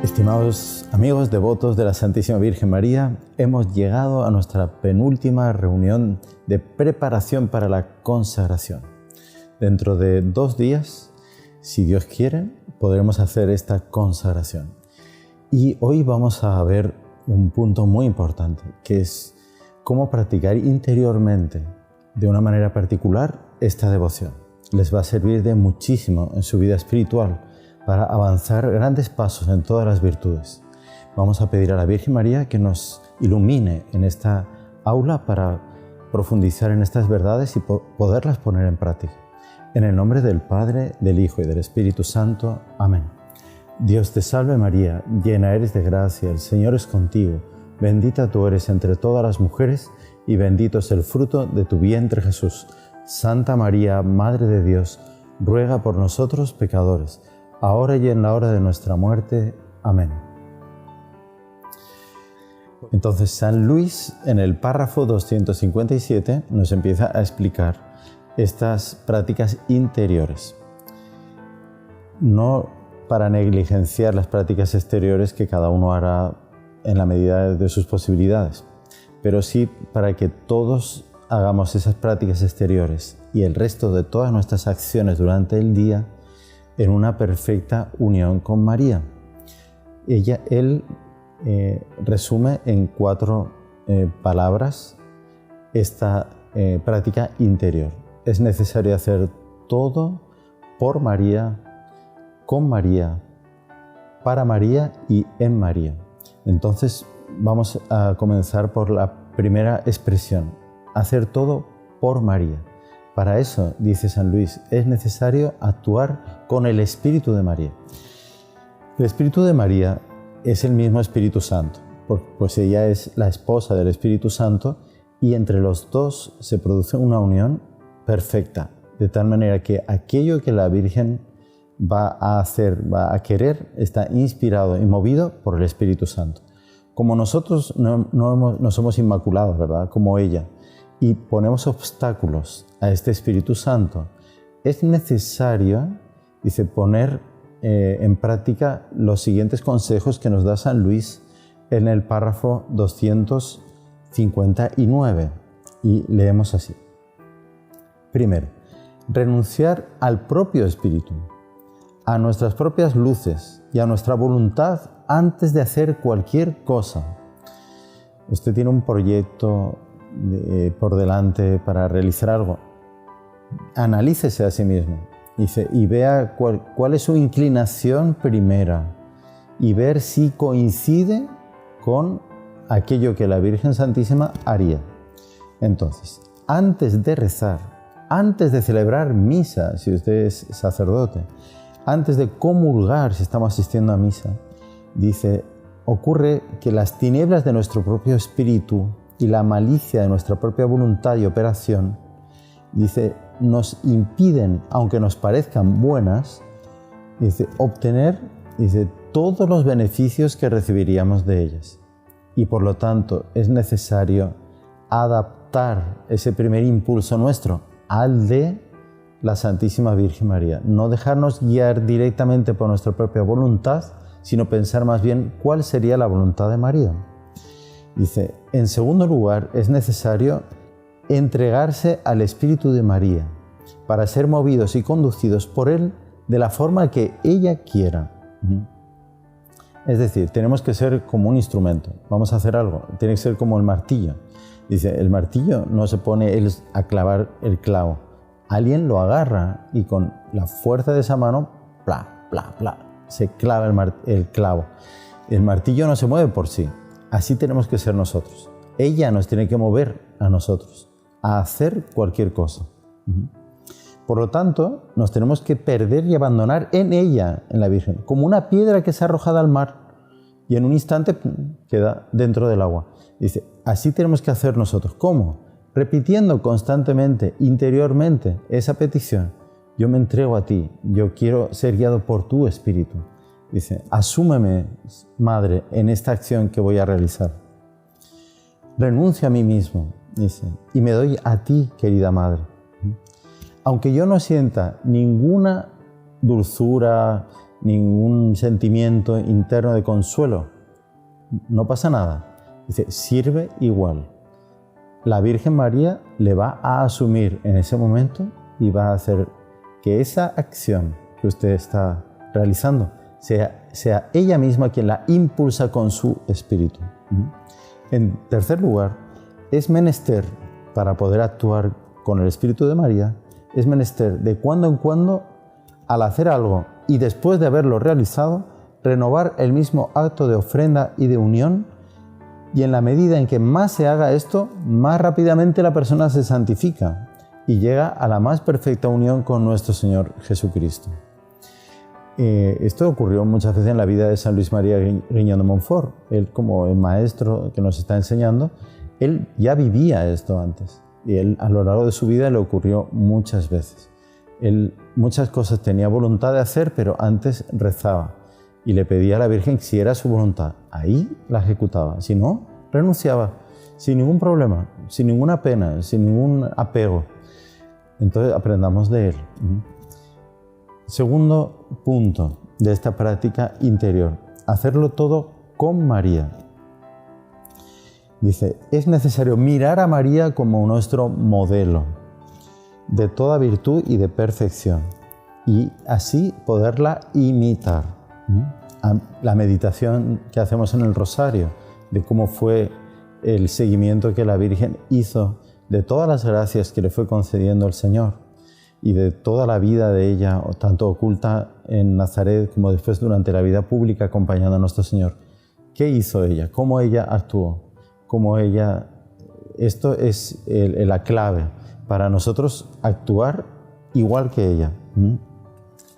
Estimados amigos devotos de la Santísima Virgen María, hemos llegado a nuestra penúltima reunión de preparación para la consagración. Dentro de 2 días, si Dios quiere, podremos hacer esta consagración. Y hoy vamos a ver un punto muy importante, que es cómo practicar interiormente, de una manera particular, esta devoción. Les va a servir de muchísimo en su vida espiritual, para avanzar grandes pasos en todas las virtudes. Vamos a pedir a la Virgen María que nos ilumine en esta aula para profundizar en estas verdades y poderlas poner en práctica. En el nombre del Padre, del Hijo y del Espíritu Santo. Amén. Dios te salve María, llena eres de gracia, el Señor es contigo. Bendita tú eres entre todas las mujeres y bendito es el fruto de tu vientre Jesús. Santa María, Madre de Dios, ruega por nosotros pecadores, ahora y en la hora de nuestra muerte. Amén. Entonces San Luis, en el párrafo 257, nos empieza a explicar estas prácticas interiores. No para negligenciar las prácticas exteriores que cada uno hará en la medida de sus posibilidades, pero sí para que todos hagamos esas prácticas exteriores y el resto de todas nuestras acciones durante el día en una perfecta unión con María. Él resume en 4 palabras esta práctica interior. Es necesario hacer todo por María, con María, para María y en María. Entonces vamos a comenzar por la primera expresión, hacer todo por María. Para eso, dice San Luis, es necesario actuar con el Espíritu de María. El Espíritu de María es el mismo Espíritu Santo, pues ella es la esposa del Espíritu Santo y entre los dos se produce una unión perfecta, de tal manera que aquello que la Virgen va a hacer, va a querer, está inspirado y movido por el Espíritu Santo. Como nosotros no somos inmaculados, ¿verdad? Como ella, y ponemos obstáculos a este Espíritu Santo, es necesario, dice, poner en práctica los siguientes consejos que nos da San Luis en el párrafo 259, y leemos así. Primero, renunciar al propio espíritu, a nuestras propias luces y a nuestra voluntad antes de hacer cualquier cosa. Usted tiene un proyecto por delante para realizar algo, analícese a sí mismo, dice, y vea cuál es su inclinación primera y ver si coincide con aquello que la Virgen Santísima haría. Entonces, antes de rezar, antes de celebrar misa, si usted es sacerdote, antes de comulgar, si estamos asistiendo a misa, dice, ocurre que las tinieblas de nuestro propio espíritu y la malicia de nuestra propia voluntad y operación, dice, nos impiden, aunque nos parezcan buenas, dice, obtener, dice, todos los beneficios que recibiríamos de ellas. Y por lo tanto es necesario adaptar ese primer impulso nuestro al de la Santísima Virgen María. No dejarnos guiar directamente por nuestra propia voluntad, sino pensar más bien cuál sería la voluntad de María. Dice, en segundo lugar, es necesario entregarse al Espíritu de María para ser movidos y conducidos por Él de la forma que ella quiera. Es decir, tenemos que ser como un instrumento. Vamos a hacer algo, tiene que ser como el martillo. Dice, el martillo no se pone él a clavar el clavo. Alguien lo agarra y con la fuerza de esa mano, pla, pla, pla, se clava el clavo. El martillo no se mueve por sí. Así tenemos que ser nosotros. Ella nos tiene que mover a nosotros, a hacer cualquier cosa. Por lo tanto, nos tenemos que perder y abandonar en ella, en la Virgen, como una piedra que es arrojada al mar y en un instante queda dentro del agua. Dice, así tenemos que hacer nosotros. ¿Cómo? Repitiendo constantemente, interiormente, esa petición. Yo me entrego a ti, yo quiero ser guiado por tu Espíritu. Dice, asúmeme, Madre, en esta acción que voy a realizar. Renuncio a mí mismo. dice, y me doy a ti, querida Madre. Aunque yo no sienta ninguna dulzura, ningún sentimiento interno de consuelo, no pasa nada. Dice, sirve igual. La Virgen María le va a asumir en ese momento y va a hacer que esa acción que usted está realizando sea ella misma quien la impulsa con su espíritu. En tercer lugar, es menester, para poder actuar con el espíritu de María, es menester de cuando en cuando, al hacer algo y después de haberlo realizado, renovar el mismo acto de ofrenda y de unión, y en la medida en que más se haga esto, más rápidamente la persona se santifica y llega a la más perfecta unión con nuestro Señor Jesucristo. Esto ocurrió muchas veces en la vida de San Luis María Griñón de Montfort. Él, como el maestro que nos está enseñando, él ya vivía esto antes. Y él, a lo largo de su vida, le ocurrió muchas veces. Él muchas cosas tenía voluntad de hacer, pero antes rezaba y le pedía a la Virgen si era su voluntad. Ahí la ejecutaba. Si no, renunciaba, sin ningún problema, sin ninguna pena, sin ningún apego. Entonces aprendamos de él. Segundo punto de esta práctica interior, hacerlo todo con María. Dice, es necesario mirar a María como nuestro modelo de toda virtud y de perfección y así poderla imitar. La meditación que hacemos en el rosario, de cómo fue el seguimiento que la Virgen hizo de todas las gracias que le fue concediendo el Señor y de toda la vida de ella, tanto oculta en Nazaret como después durante la vida pública acompañando a nuestro Señor. ¿Qué hizo ella? ¿Cómo ella actuó? ¿Cómo ella? Esto es la clave para nosotros actuar igual que ella.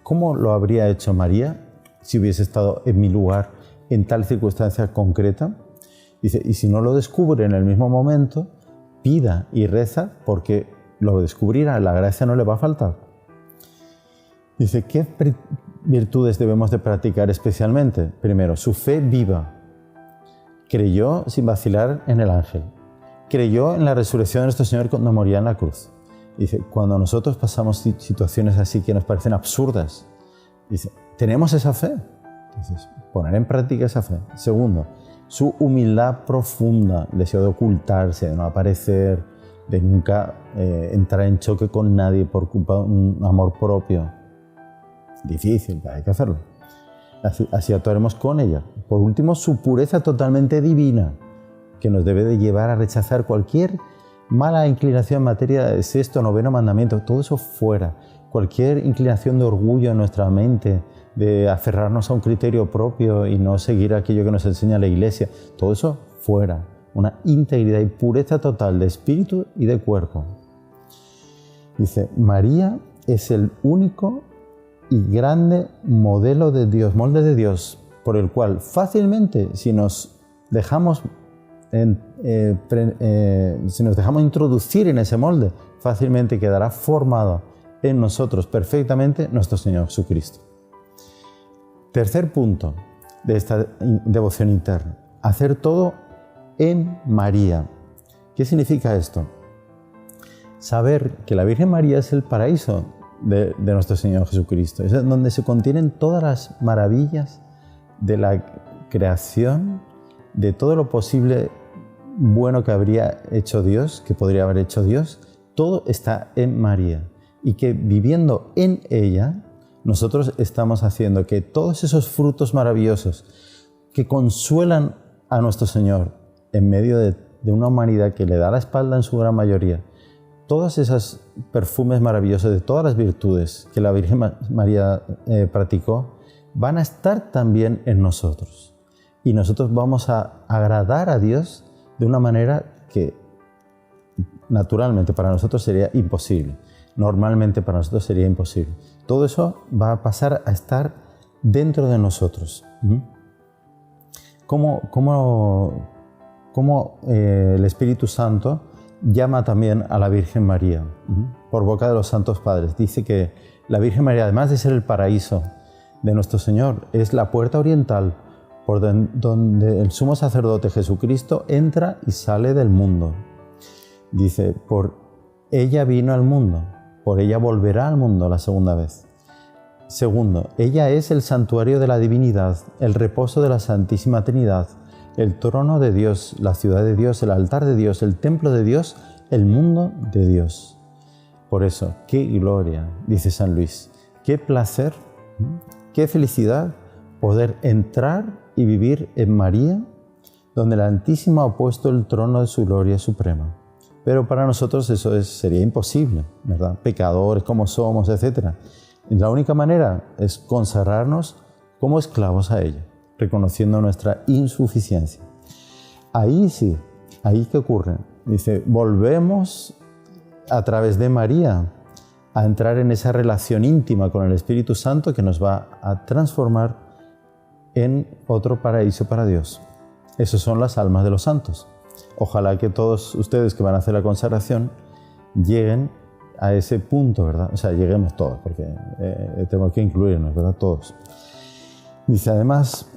¿Cómo lo habría hecho María si hubiese estado en mi lugar en tal circunstancia concreta? Dice, y si no lo descubre en el mismo momento, pida y reza porque lo descubrirá, la gracia no le va a faltar. Dice, ¿qué virtudes debemos de practicar especialmente? Primero, su fe viva. Creyó sin vacilar en el ángel. Creyó en la resurrección de nuestro Señor cuando moría en la cruz. Dice, cuando nosotros pasamos situaciones así que nos parecen absurdas, dice, ¿tenemos esa fe? Entonces, poner en práctica esa fe. Segundo, su humildad profunda, deseo de ocultarse, de no aparecer, de nunca entrar en choque con nadie por culpa de un amor propio. Difícil, pero hay que hacerlo. Así actuaremos con ella. Por último, su pureza totalmente divina, que nos debe de llevar a rechazar cualquier mala inclinación en materia de sexto, noveno mandamiento, todo eso fuera. Cualquier inclinación de orgullo en nuestra mente, de aferrarnos a un criterio propio y no seguir aquello que nos enseña la Iglesia, todo eso fuera. Una integridad y pureza total de espíritu y de cuerpo. Dice, María es el único y grande modelo de Dios, molde de Dios, por el cual fácilmente, si nos dejamos introducir en ese molde, fácilmente quedará formado en nosotros perfectamente nuestro Señor Jesucristo. Tercer punto de esta devoción interna, hacer todo en María. ¿Qué significa esto? Saber que la Virgen María es el paraíso de nuestro Señor Jesucristo. Es donde se contienen todas las maravillas de la creación, de todo lo posible bueno que habría hecho Dios, que podría haber hecho Dios. Todo está en María. Y que viviendo en ella, nosotros estamos haciendo que todos esos frutos maravillosos que consuelan a nuestro Señor en medio de una humanidad que le da la espalda en su gran mayoría, todos esos perfumes maravillosos de todas las virtudes que la Virgen María practicó, van a estar también en nosotros. Y nosotros vamos a agradar a Dios de una manera que naturalmente para nosotros sería imposible. Normalmente para nosotros sería imposible. Todo eso va a pasar a estar dentro de nosotros. ¿Cómo el Espíritu Santo llama también a la Virgen María? Por boca de los santos padres. Dice que la Virgen María, además de ser el paraíso de nuestro Señor, es la puerta oriental por donde el sumo sacerdote Jesucristo entra y sale del mundo. Dice, por ella vino al mundo, por ella volverá al mundo la segunda vez. Segundo, ella es el santuario de la divinidad, el reposo de la Santísima Trinidad, el trono de Dios, la ciudad de Dios, el altar de Dios, el templo de Dios, el mundo de Dios. Por eso, qué gloria, dice San Luis, qué placer, qué felicidad poder entrar y vivir en María, donde el Altísimo ha puesto el trono de su gloria suprema. Pero para nosotros eso sería imposible, ¿verdad? Pecadores como somos, etc. La única manera es consagrarnos como esclavos a ella, reconociendo nuestra insuficiencia. Ahí sí, ahí ¿qué ocurre? Dice, volvemos a través de María a entrar en esa relación íntima con el Espíritu Santo que nos va a transformar en otro paraíso para Dios. Esas son las almas de los santos. Ojalá que todos ustedes que van a hacer la consagración lleguen a ese punto, ¿verdad? O sea, lleguemos todos, porque tenemos que incluirnos, ¿verdad? Todos. Dice, además,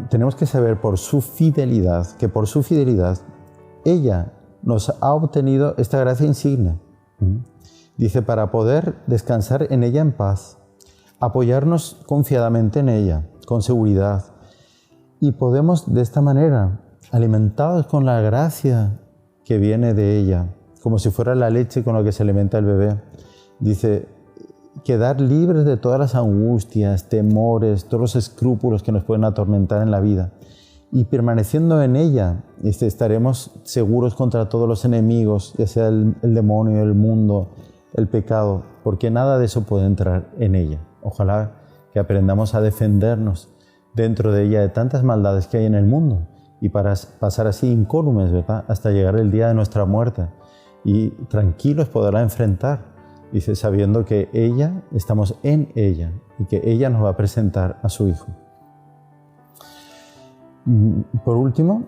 tenemos que saber por su fidelidad, que por su fidelidad, ella nos ha obtenido esta gracia insigne. Dice, para poder descansar en ella en paz, apoyarnos confiadamente en ella, con seguridad, y podemos de esta manera, alimentados con la gracia que viene de ella, como si fuera la leche con la que se alimenta el bebé, dice, quedar libres de todas las angustias, temores, todos los escrúpulos que nos pueden atormentar en la vida. Y permaneciendo en ella, estaremos seguros contra todos los enemigos, ya sea el demonio, el mundo, el pecado, porque nada de eso puede entrar en ella. Ojalá que aprendamos a defendernos dentro de ella de tantas maldades que hay en el mundo y para pasar así incólumes, ¿verdad?, hasta llegar el día de nuestra muerte y tranquilos poderla enfrentar, dice, sabiendo que ella, estamos en ella y que ella nos va a presentar a su Hijo. Por último,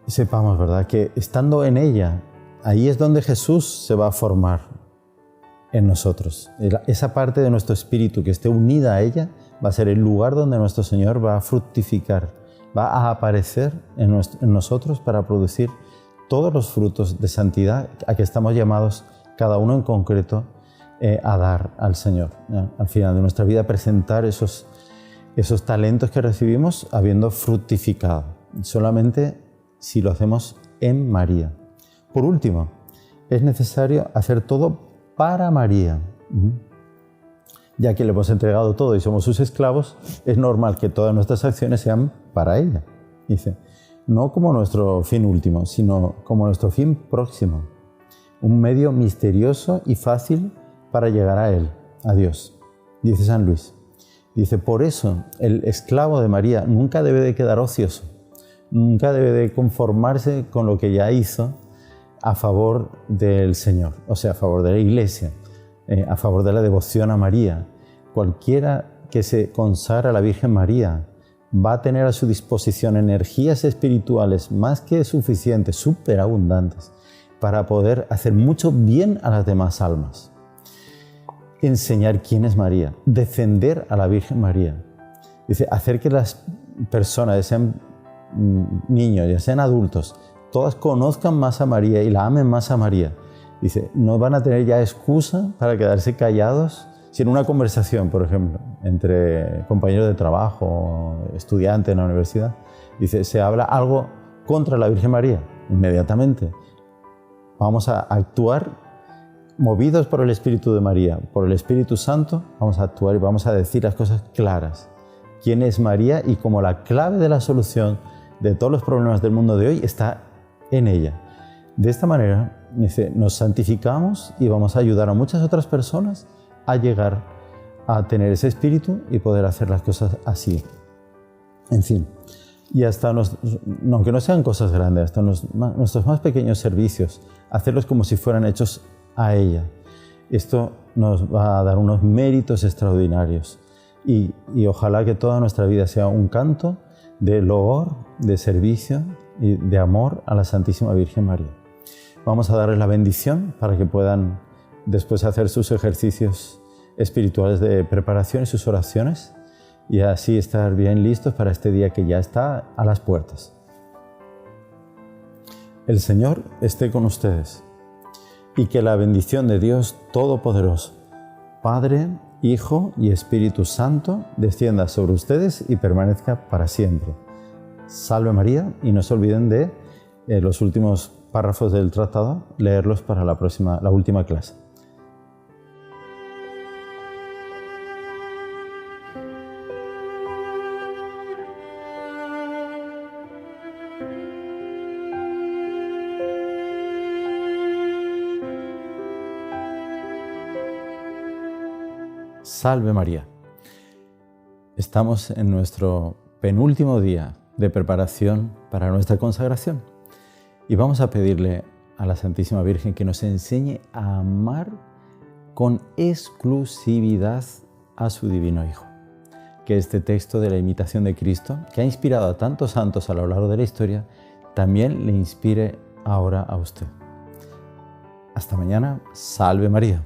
sepamos, ¿verdad?, que estando en ella, ahí es donde Jesús se va a formar en nosotros. Esa parte de nuestro espíritu que esté unida a ella va a ser el lugar donde nuestro Señor va a fructificar, va a aparecer en nosotros para producir todos los frutos de santidad a que estamos llamados, cada uno en concreto, a dar al Señor. Al final de nuestra vida, presentar esos talentos que recibimos habiendo fructificado, solamente si lo hacemos en María. Por último, es necesario hacer todo para María. Ya que le hemos entregado todo y somos sus esclavos, es normal que todas nuestras acciones sean para ella. Dice, no como nuestro fin último, sino como nuestro fin próximo. Un medio misterioso y fácil para llegar a Él, a Dios. Dice San Luis. Dice, por eso el esclavo de María nunca debe de quedar ocioso, nunca debe de conformarse con lo que ya hizo a favor del Señor, o sea, a favor de la Iglesia, a favor de la devoción a María. Cualquiera que se consagra a la Virgen María va a tener a su disposición energías espirituales más que suficientes, superabundantes, para poder hacer mucho bien a las demás almas. Enseñar quién es María, defender a la Virgen María. Dice, hacer que las personas, ya sean niños, ya sean adultos, todas conozcan más a María y la amen más a María. Dice, no van a tener ya excusa para quedarse callados si en una conversación, por ejemplo, entre compañeros de trabajo, estudiantes en la universidad, dice, se habla algo contra la Virgen María, inmediatamente vamos a actuar movidos por el Espíritu de María, por el Espíritu Santo, vamos a actuar y vamos a decir las cosas claras. ¿Quién es María? Y como la clave de la solución de todos los problemas del mundo de hoy está en ella. De esta manera, dice, nos santificamos y vamos a ayudar a muchas otras personas a llegar a tener ese espíritu y poder hacer las cosas así. En fin, y hasta, aunque no sean cosas grandes, hasta nuestros más pequeños servicios, hacerlos como si fueran hechos a ella. Esto nos va a dar unos méritos extraordinarios y ojalá que toda nuestra vida sea un canto de loor, de servicio y de amor a la Santísima Virgen María. Vamos a darles la bendición para que puedan después hacer sus ejercicios espirituales de preparación y sus oraciones y así estar bien listos para este día que ya está a las puertas. El Señor esté con ustedes y que la bendición de Dios Todopoderoso, Padre, Hijo y Espíritu Santo, descienda sobre ustedes y permanezca para siempre. Salve María, y no se olviden de los últimos párrafos del tratado, leerlos para la última clase. Salve María. Estamos en nuestro penúltimo día de preparación para nuestra consagración y vamos a pedirle a la Santísima Virgen que nos enseñe a amar con exclusividad a su Divino Hijo. Que este texto de la imitación de Cristo, que ha inspirado a tantos santos a lo largo de la historia, también le inspire ahora a usted. Hasta mañana. Salve María.